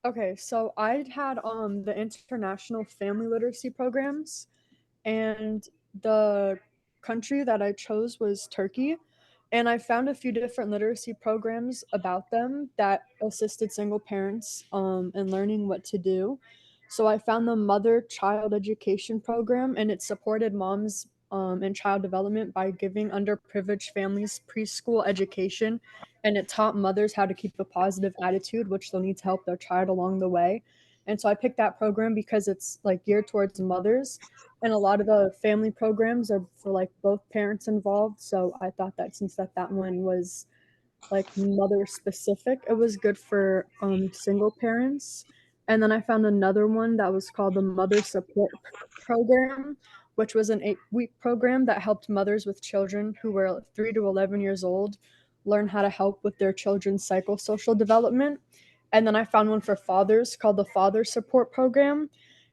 Okay, so I had the international family literacy programs, and the country that I chose was Turkey. And I found a few different literacy programs about them that assisted single parents in learning what to do. So I found the Mother Child Education Program, and it supported moms and child development by giving underprivileged families preschool education. And it taught mothers how to keep a positive attitude, which they'll need to help their child along the way. And so I picked that program because it's like geared towards mothers, and a lot of the family programs are for like both parents involved. So I thought that since that one was like mother specific, it was good for single parents. And then I found another one that was called the Mother Support Program, which was an 8-week program that helped mothers with children who were 3 to 11 years old learn how to help with their children's psychosocial development. And then I found one for fathers called the Father Support Program,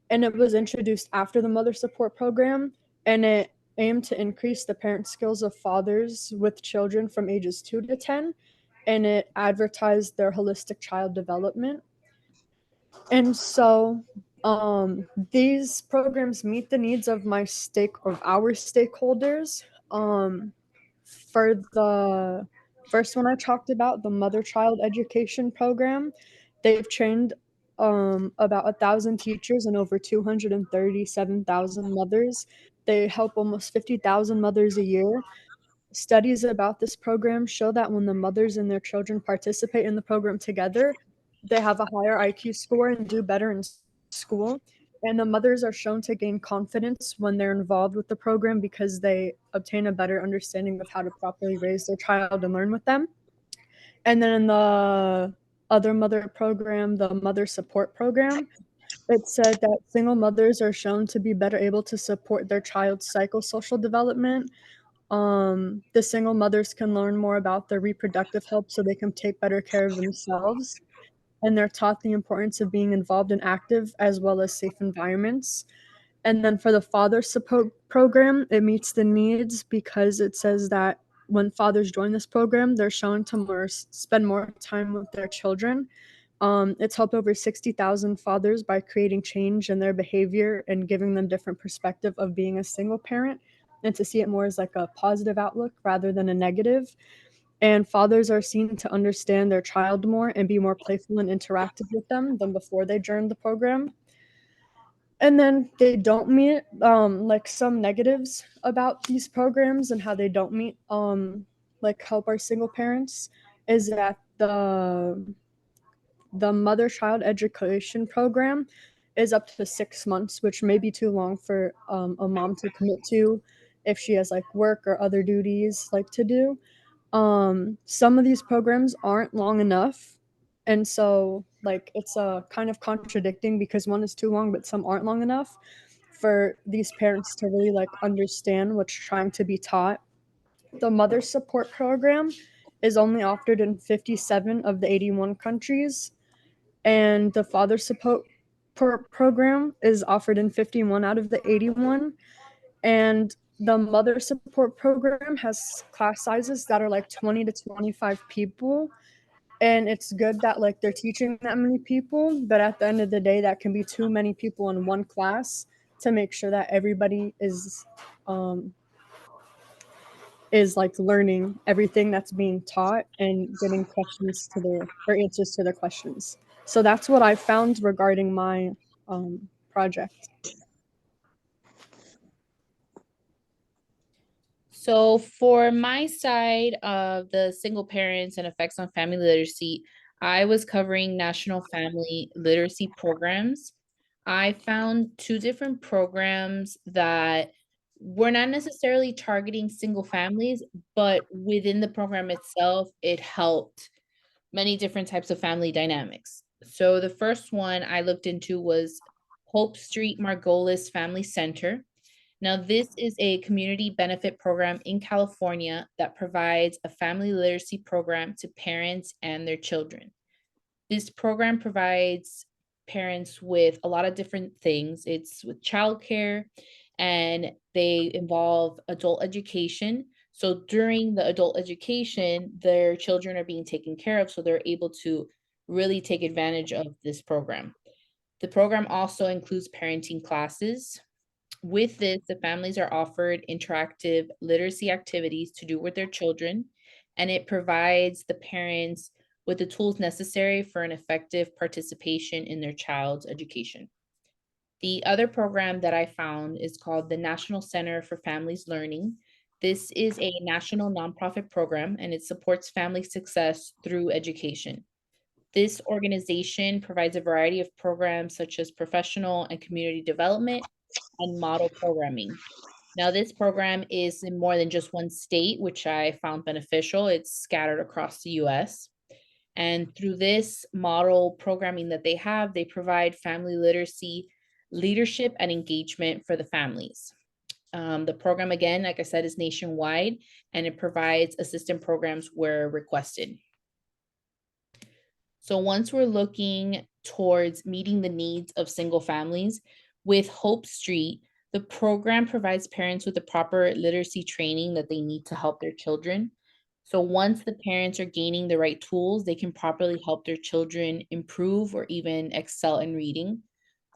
and it was introduced after the Mother Support Program, and it aimed to increase the parent skills of fathers with children from ages 2 to 10, and it advertised their holistic child development. And so these programs meet the needs of our stakeholders. For the first one I talked about, the Mother Child Education Program, they've trained about 1,000 teachers and over 237,000 mothers. They help almost 50,000 mothers a year. Studies about this program show that when the mothers and their children participate in the program together, they have a higher IQ score and do better in school. And the mothers are shown to gain confidence when they're involved with the program because they obtain a better understanding of how to properly raise their child and learn with them. And then in the other mother program, the Mother Support Program, it said that single mothers are shown to be better able to support their child's psychosocial development. The single mothers can learn more about their reproductive health so they can take better care of themselves. And they're taught the importance of being involved in active as well as safe environments. And then for the father support program, it meets the needs because it says that when fathers join this program, they're shown to spend more time with their children. It's helped over 60,000 fathers by creating change in their behavior and giving them different perspective of being a single parent, and to see it more as like a positive outlook rather than a negative. And fathers are seen to understand their child more and be more playful and interactive with them than before they joined the program. And then they don't meet like some negatives about these programs and how they don't meet like help our single parents is that the mother child education program is up to 6 months, which may be too long for a mom to commit to if she has like work or other duties like to do. Some of these programs aren't long enough, and so like it's a kind of contradicting because one is too long but some aren't long enough for these parents to really like understand what's trying to be taught. The mother support program is only offered in 57 of the 81 countries, and the father support program is offered in 51 out of the 81. And the mother support program has class sizes that are like 20 to 25 people, and it's good that like they're teaching that many people, but at the end of the day that can be too many people in one class to make sure that everybody um is like learning everything that's being taught and getting questions to their or answers to their questions. So that's what I found regarding my project. So, for my side of the single parents and effects on family literacy, I was covering national family literacy programs. I found two different programs that were not necessarily targeting single families, but within the program itself, it helped many different types of family dynamics. So, the first one I looked into was Hope Street Margolis Family Center. Now, this is a community benefit program in California that provides a family literacy program to parents and their children. This program provides parents with a lot of different things. It's with childcare, and they involve adult education. So during the adult education, their children are being taken care of, so they're able to really take advantage of this program. The program also includes parenting classes. With this, the families are offered interactive literacy activities to do with their children, and it provides the parents with the tools necessary for an effective participation in their child's education. The other program that I found is called the National Center for Families Learning. This is a national nonprofit program and it supports family success through education. This organization provides a variety of programs such as professional and community development and model programming. Now, this program is in more than just one state, which I found beneficial. It's scattered across the US. And through this model programming that they have, they provide family literacy, leadership, and engagement for the families. The program, again, like I said, is nationwide and it provides assistant programs where requested. So once we're looking towards meeting the needs of single families, with Hope Street, the program provides parents with the proper literacy training that they need to help their children. So once the parents are gaining the right tools, they can properly help their children improve or even excel in reading.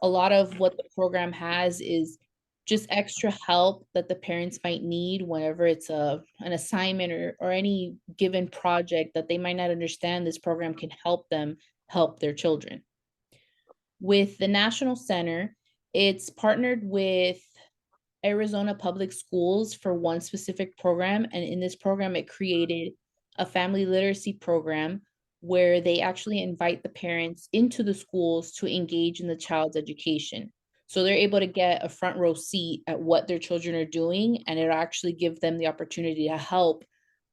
A lot of what the program has is just extra help that the parents might need whenever it's an assignment or any given project that they might not understand. This program can help them help their children. With the National Center, it's partnered with Arizona Public Schools for one specific program. And in this program, it created a family literacy program where they actually invite the parents into the schools to engage in the child's education. So they're able to get a front row seat at what their children are doing, and it'll actually give them the opportunity to help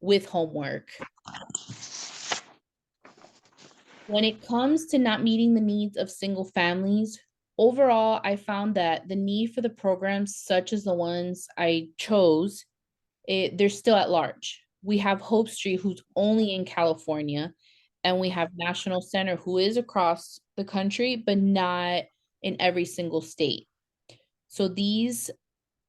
with homework. When it comes to not meeting the needs of single families, overall, I found that the need for the programs, such as the ones I chose, they're still at large. We have Hope Street, who's only in California, and we have National Center, who is across the country, but not in every single state. So these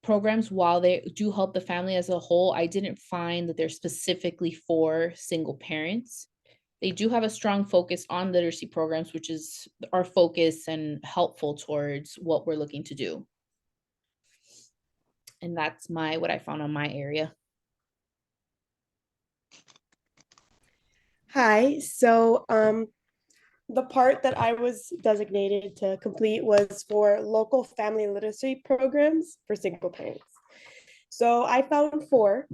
programs, while they do help the family as a whole, I didn't find that they're specifically for single parents. They do have a strong focus on literacy programs, which is our focus and helpful towards what we're looking to do. And that's what I found on my area. Hi, so the part that I was designated to complete was for local family literacy programs for single parents. So I found four.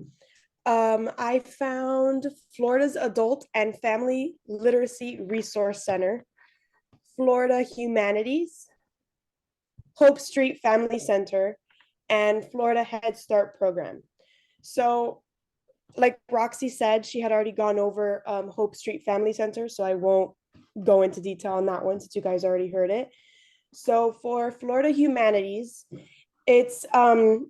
I found Florida's Adult and Family Literacy Resource Center, Florida Humanities, Hope Street Family Center, and Florida Head Start Program. So like Roxy said, she had already gone over Hope Street Family Center, so I won't go into detail on that one since you guys already heard it. So for Florida Humanities, it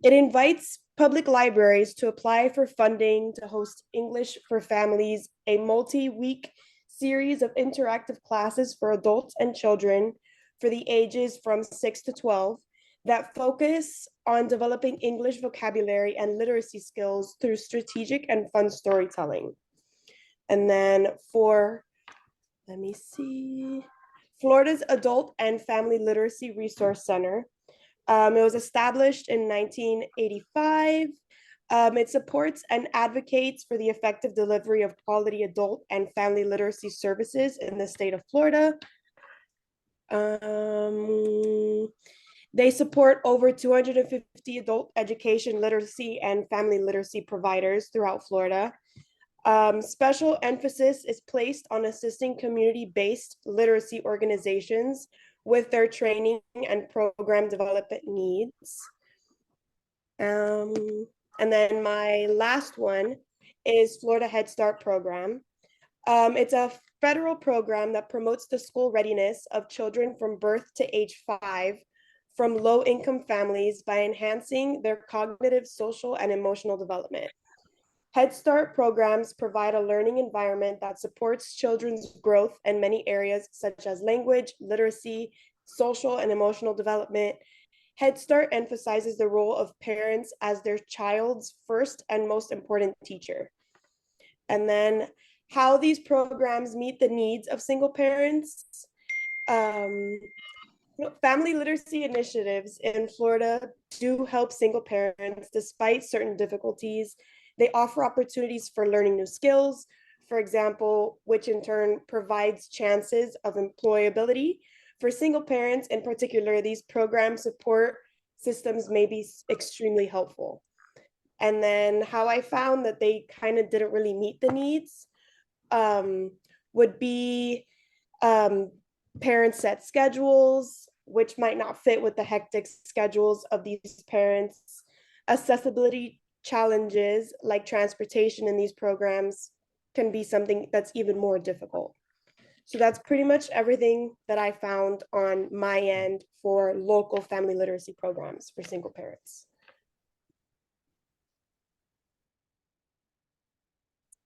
invites public libraries to apply for funding to host English for Families, a multi-week series of interactive classes for adults and children for the ages from 6 to 12 that focus on developing English vocabulary and literacy skills through strategic and fun storytelling. And then let me see, Florida's Adult and Family Literacy Resource Center. It was established in 1985. It supports and advocates for the effective delivery of quality adult and family literacy services in the state of Florida. They support over 250 adult education, literacy, and family literacy providers throughout Florida. Special emphasis is placed on assisting community-based literacy organizations with their training and program development needs. And then my last one is Florida Head Start program. It's a federal program that promotes the school readiness of children from birth to age 5 from low-income families by enhancing their cognitive, social, and emotional development. Head Start programs provide a learning environment that supports children's growth in many areas such as language, literacy, social and emotional development. Head Start emphasizes the role of parents as their child's first and most important teacher. And then how these programs meet the needs of single parents. Um, Family literacy initiatives in Florida do help single parents despite certain difficulties. They offer opportunities for learning new skills, for example, which in turn provides chances of employability. For single parents in particular, these program support systems may be extremely helpful. And then how I found that they kind of didn't really meet the needs would be um, parents set schedules, which might not fit with the hectic schedules of these parents. Accessibility challenges like transportation in these programs can be something that's even more difficult. So that's pretty much everything that I found on my end for local family literacy programs for single parents.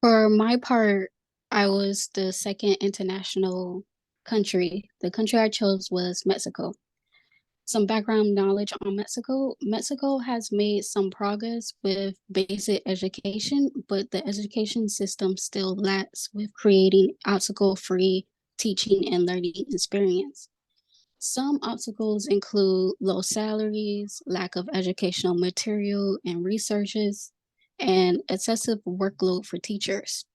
For my part, I was the second international country. The country I chose was Mexico. Some background knowledge on Mexico. Mexico has made some progress with basic education, but the education system still lacks with creating obstacle-free teaching and learning experience. Some obstacles include low salaries, lack of educational material and researches, and excessive workload for teachers.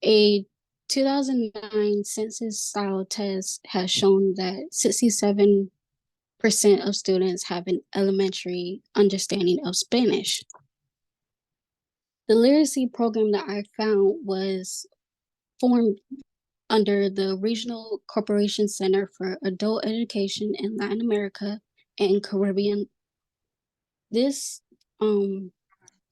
A 2009 census style test has shown that 67% of students have an elementary understanding of Spanish. The literacy program that I found was formed under the Regional Corporation Center for Adult Education in Latin America and Caribbean. This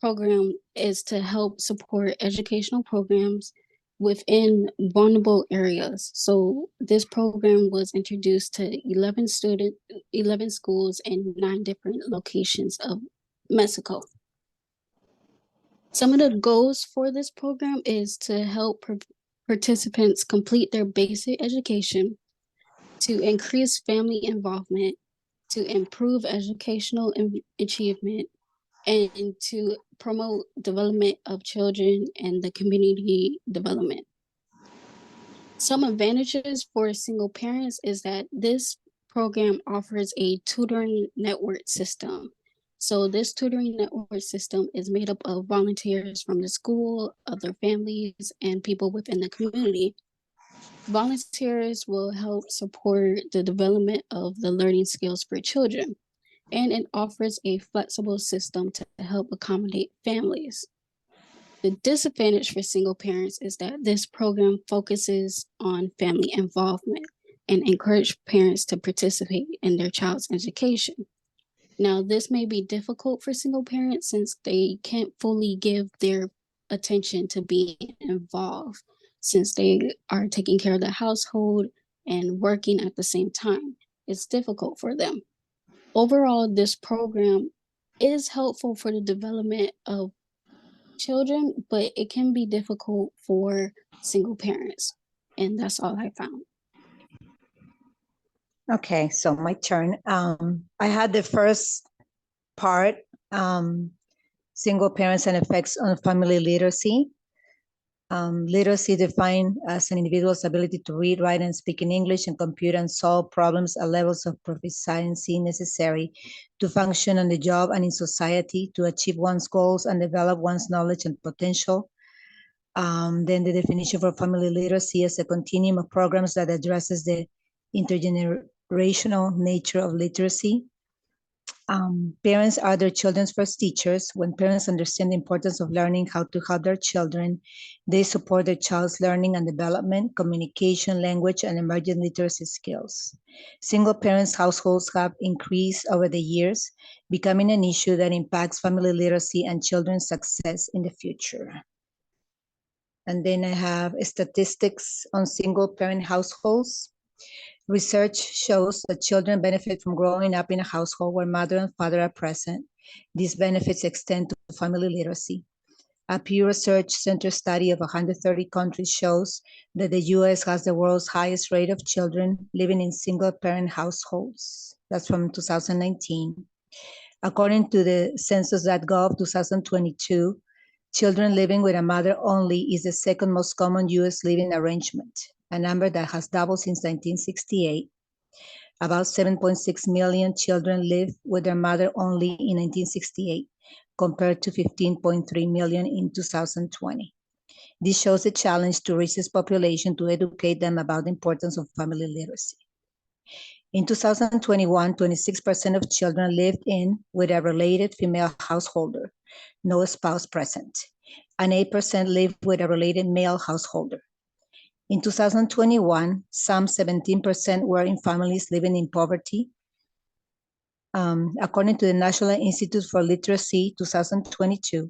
program is to help support educational programs within vulnerable areas. So this program was introduced to 11 schools in 9 different locations of Mexico. Some of the goals for this program is to help participants complete their basic education, to increase family involvement, to improve educational achievement, and to promote development of children and the community development. Some advantages for single parents is that this program offers a tutoring network system. So this tutoring network system is made up of volunteers from the school, other families, and people within the community. Volunteers will help support the development of the learning skills for children, and it offers a flexible system to help accommodate families. The disadvantage for single parents is that this program focuses on family involvement and encourage parents to participate in their child's education. Now, this may be difficult for single parents since they can't fully give their attention to being involved, since they are taking care of the household and working at the same time. It's difficult for them. Overall, this program is helpful for the development of children, but it can be difficult for single parents. And that's all I found. Okay, so my turn. I had the first part, single parents and effects on family literacy. Literacy defined as an individual's ability to read, write, and speak in English and compute and solve problems at levels of proficiency necessary to function on the job and in society, to achieve one's goals and develop one's knowledge and potential. Then the definition for family literacy is a continuum of programs that addresses the intergenerational nature of literacy. Parents are their children's first teachers. When parents understand the importance of learning how to help their children, they support their child's learning and development, communication, language, and emerging literacy skills. Single parents' households have increased over the years, becoming an issue that impacts family literacy and children's success in the future. And then I have statistics on single parent households. Research shows that children benefit from growing up in a household where mother and father are present. These benefits extend to family literacy. A Pew Research Center study of 130 countries shows that the U.S. has the world's highest rate of children living in single-parent households. That's from 2019. According to the Census.gov 2022, Children living with a mother only is the second most common U.S. living arrangement, a number that has doubled since 1968. About 7.6 million children lived with their mother only in 1968, compared to 15.3 million in 2020. This shows a challenge to reach this population to educate them about the importance of family literacy. In 2021, 26% of children lived in with a related female householder, no spouse present, and 8% lived with a related male householder. In 2021, some 17% were in families living in poverty. According to the National Institute for Literacy 2022,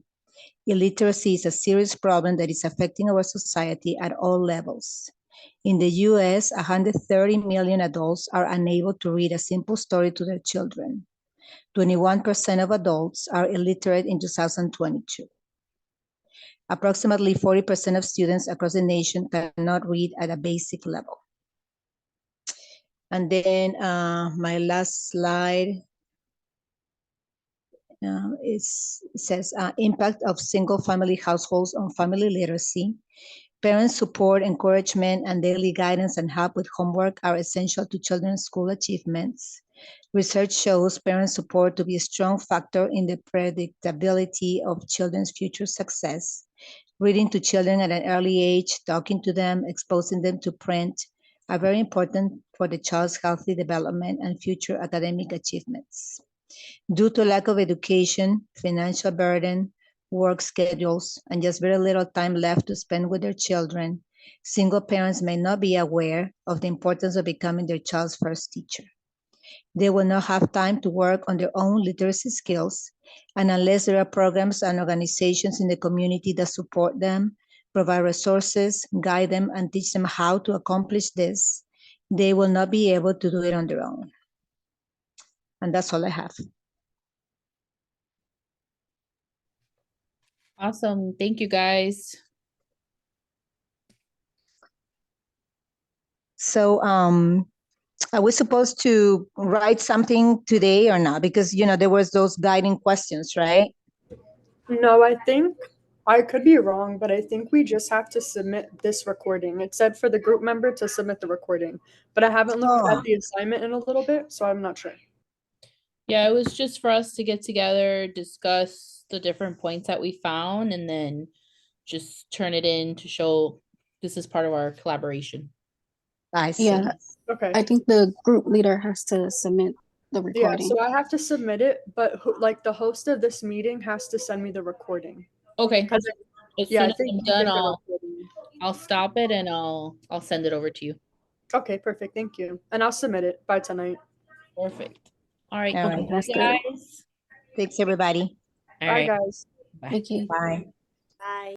illiteracy is a serious problem that is affecting our society at all levels. In the US, 130 million adults are unable to read a simple story to their children. 21% of adults are illiterate in 2022. Approximately 40% of students across the nation cannot read at a basic level. And then my last slide says impact of single family households on family literacy. Parents' support, encouragement, and daily guidance and help with homework are essential to children's school achievements. Research shows parent support to be a strong factor in the predictability of children's future success. Reading to children at an early age, talking to them, exposing them to print are very important for the child's healthy development and future academic achievements. Due to lack of education, financial burden, work schedules, and just very little time left to spend with their children, single parents may not be aware of the importance of becoming their child's first teacher. They will not have time to work on their own literacy skills, and unless there are programs and organizations in the community that support them, provide resources, guide them, and teach them how to accomplish this, they will not be able to do it on their own. And that's all I have. Awesome. Thank you, guys. So are we supposed to write something today or not? Because, you know, there was those guiding questions, right? No, I think I could be wrong, but I think we just have to submit this recording. It said for the group member to submit the recording, but I haven't looked at the assignment in a little bit, so I'm not sure. Yeah, it was just for us to get together, discuss the different points that we found, and then just turn it in to show this is part of our collaboration. I see. Yeah, Okay. I think the group leader has to submit the Yeah, recording. so I have to submit it, but like the host of this meeting has to send me the recording. Okay. 'Cause As yeah, soon I as think I'm you done, get the recording. I'll stop it and I'll send it over to you. Okay, perfect. Thank you. And I'll submit it by tonight. Perfect. All right. All Okay, right. that's good. Guys. Thanks, everybody. All Bye, right. guys. Bye. Thank you. Bye. Bye.